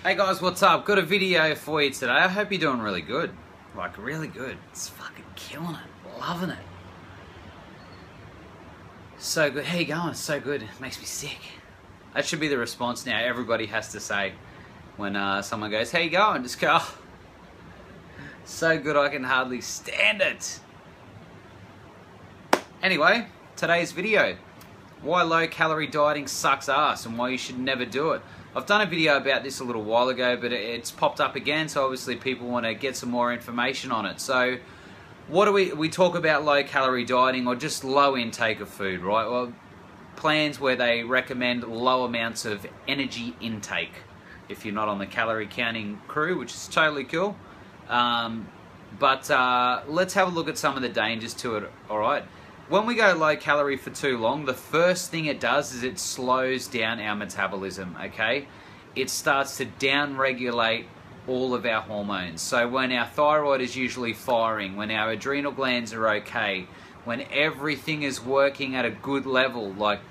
Hey guys, what's up? Got a video for you today. I hope you're doing really good. Like, really good. It's fucking killing it. Loving it. So good. How you going? It's so good. It makes me sick. That should be the response now. Everybody has to say when someone goes, how you going? Just go, oh, so good I can hardly stand it. Anyway, today's video. Why low-calorie dieting sucks ass and why you should never do it. I've done a video about this a little while ago, but it's popped up again, so obviously people want to get some more information on it. So what do we talk about low-calorie dieting or just low intake of food, right? Well, plans where they recommend low amounts of energy intake if you're not on the calorie counting crew, which is totally cool. But let's have a look at some of the dangers to it, all right? When we go low calorie for too long, the first thing it does is it slows down our metabolism, okay? It starts to down-regulate all of our hormones. So when our thyroid is usually firing, when our adrenal glands are okay, when everything is working at a good level, like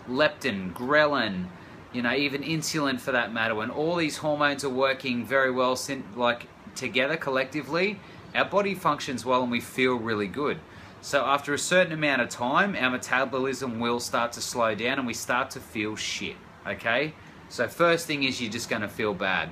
leptin, ghrelin, you know, even insulin for that matter, when all these hormones are working very well, like together collectively, our body functions well and we feel really good. So after a certain amount of time, our metabolism will start to slow down and we start to feel shit, okay? So first thing is you're just gonna feel bad.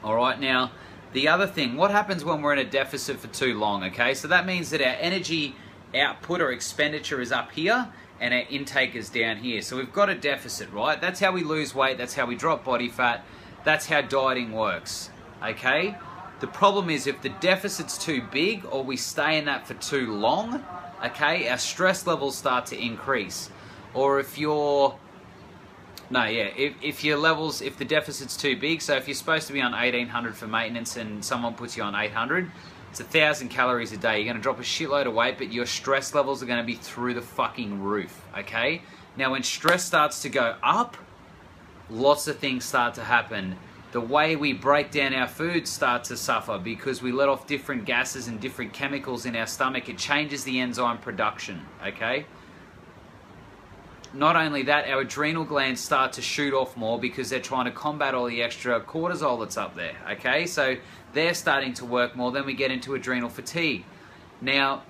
All right, now, the other thing, what happens when we're in a deficit for too long, okay? So that means that our energy output or expenditure is up here and our intake is down here. So we've got a deficit, right? That's how we lose weight, that's how we drop body fat, that's how dieting works, okay? The problem is if the deficit's too big or we stay in that for too long, okay, our stress levels start to increase. Or if your if the deficit's too big, so if you're supposed to be on 1800 for maintenance and someone puts you on 800, it's 1,000 calories a day. You're gonna drop a shitload of weight, but your stress levels are gonna be through the fucking roof, okay? Now when stress starts to go up, lots of things start to happen. The way we break down our food starts to suffer because we let off different gases and different chemicals in our stomach. It changes the enzyme production, okay? Not only that, our adrenal glands start to shoot off more because they're trying to combat all the extra cortisol that's up there, okay? So they're starting to work more, then we get into adrenal fatigue. Now,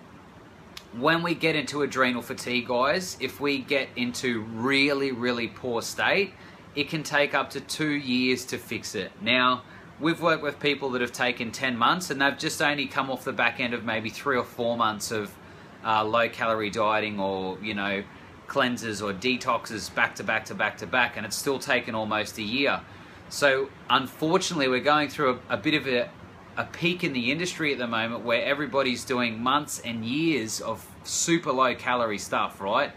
when we get into adrenal fatigue, guys, if we get into really, really poor state, it can take up to 2 years to fix it. Now, we've worked with people that have taken 10 months and they've just only come off the back end of maybe 3 or 4 months of low-calorie dieting or, you know, cleanses or detoxes back to back to back to back, and it's still taken almost a year. So, unfortunately, we're going through a bit of a peak in the industry at the moment where everybody's doing months and years of super low-calorie stuff, right?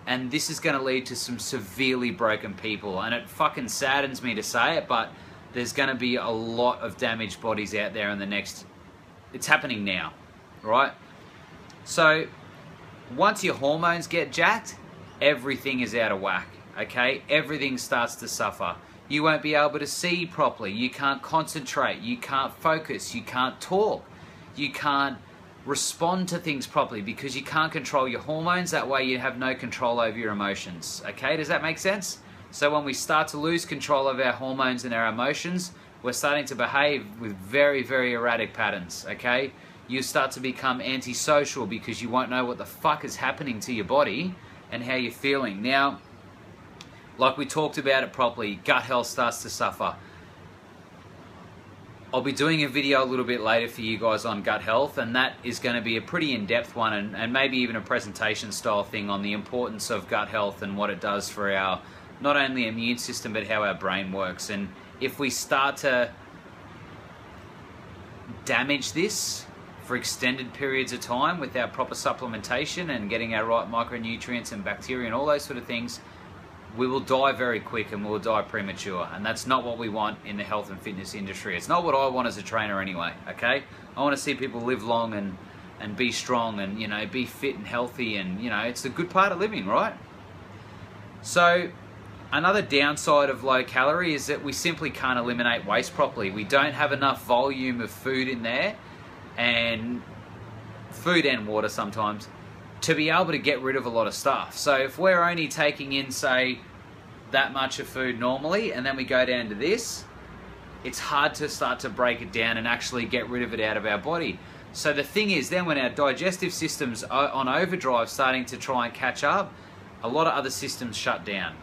And this is going to lead to some severely broken people. And it fucking saddens me to say it, but there's going to be a lot of damaged bodies out there in the next... It's happening now, right? So, once your hormones get jacked, everything is out of whack, okay? Everything starts to suffer. You won't be able to see properly. You can't concentrate. You can't focus. You can't talk. You can't respond to things properly because you can't control your hormones. That way you have no control over your emotions, okay? Does that make sense? So when we start to lose control of our hormones and our emotions, we're starting to behave with very, very erratic patterns, okay? You start to become antisocial because you won't know what the fuck is happening to your body and how you're feeling. Now, like we talked about it properly, gut health starts to suffer. I'll be doing a video a little bit later for you guys on gut health, and that is going to be a pretty in-depth one and maybe even a presentation style thing on the importance of gut health and what it does for our, not only immune system, but how our brain works. And if we start to damage this for extended periods of time without proper supplementation and getting our right micronutrients and bacteria and all those sort of things, we will die very quick and we'll die premature, and that's not what we want in the health and fitness industry. It's not what I want as a trainer anyway, okay? I want to see people live long and be strong and, you know, be fit and healthy, and, you know, it's a good part of living, right? So another downside of low calorie is that we simply can't eliminate waste properly. We don't have enough volume of food in there, and food and water sometimes, to be able to get rid of a lot of stuff. So if we're only taking in, say, that much of food normally, and then we go down to this, it's hard to start to break it down and actually get rid of it out of our body. So the thing is, then when our digestive system's on overdrive starting to try and catch up, a lot of other systems shut down,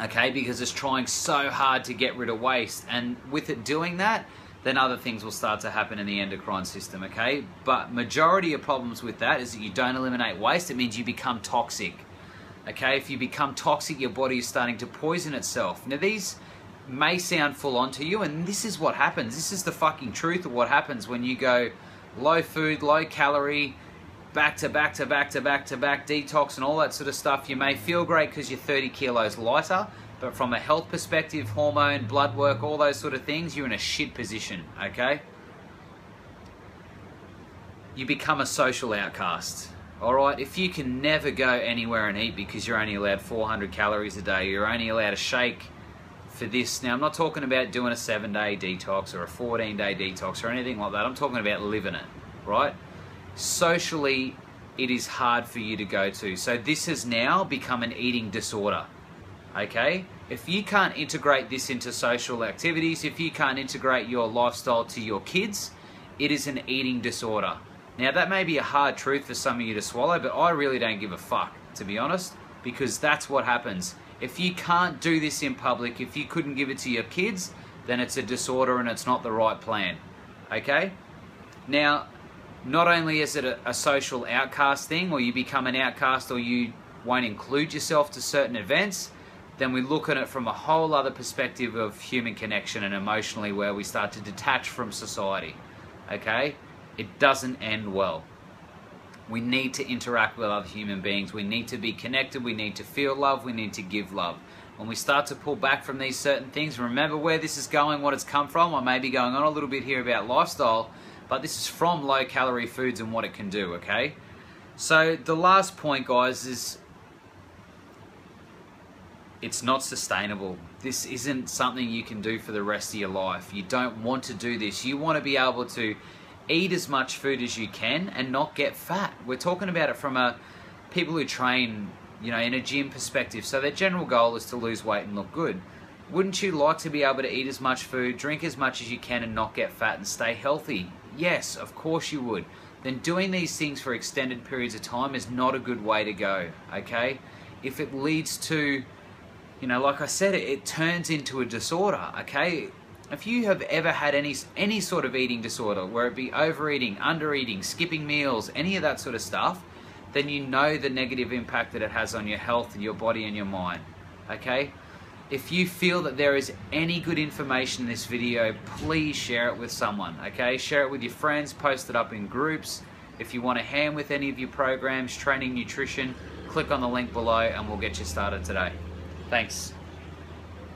okay, because it's trying so hard to get rid of waste, and with it doing that, then other things will start to happen in the endocrine system, okay? But majority of problems with that is that you don't eliminate waste. It means you become toxic, okay? If you become toxic, your body is starting to poison itself. Now these may sound full on to you, and this is what happens. This is the fucking truth of what happens when you go low food, low calorie, back to back to back to back to back detox and all that sort of stuff. You may feel great because you're 30 kilos lighter, but from a health perspective, hormone, blood work, all those sort of things, you're in a shit position, okay? You become a social outcast, all right? If you can never go anywhere and eat because you're only allowed 400 calories a day, you're only allowed a shake for this. Now, I'm not talking about doing a 7-day detox or a 14-day detox or anything like that. I'm talking about living it, right? Socially, it is hard for you to go to. So this has now become an eating disorder, okay? If you can't integrate this into social activities, if you can't integrate your lifestyle to your kids, it is an eating disorder. Now, that may be a hard truth for some of you to swallow, but I really don't give a fuck, to be honest, because that's what happens. If you can't do this in public, if you couldn't give it to your kids, then it's a disorder and it's not the right plan, okay? Now, not only is it a social outcast thing, or you become an outcast, or you won't include yourself to certain events, then we look at it from a whole other perspective of human connection and emotionally, where we start to detach from society, okay? It doesn't end well. We need to interact with other human beings. We need to be connected. We need to feel love. We need to give love. When we start to pull back from these certain things, remember where this is going, what it's come from. I may be going on a little bit here about lifestyle, but this is from low-calorie foods and what it can do, okay? So the last point, guys, is it's not sustainable. This isn't something you can do for the rest of your life. You don't want to do this. You want to be able to eat as much food as you can and not get fat. We're talking about it from a people who train, you know, in a gym perspective. So their general goal is to lose weight and look good. Wouldn't you like to be able to eat as much food, drink as much as you can and not get fat and stay healthy? Yes, of course you would. Then doing these things for extended periods of time is not a good way to go, okay? If it leads to, you know, like I said, it turns into a disorder, okay? If you have ever had any sort of eating disorder, where it be overeating, undereating, skipping meals, any of that sort of stuff, then you know the negative impact that it has on your health and your body and your mind, okay? If you feel that there is any good information in this video, please share it with someone, okay? Share it with your friends, post it up in groups. If you want a hand with any of your programs, training, nutrition, click on the link below and we'll get you started today. Thanks.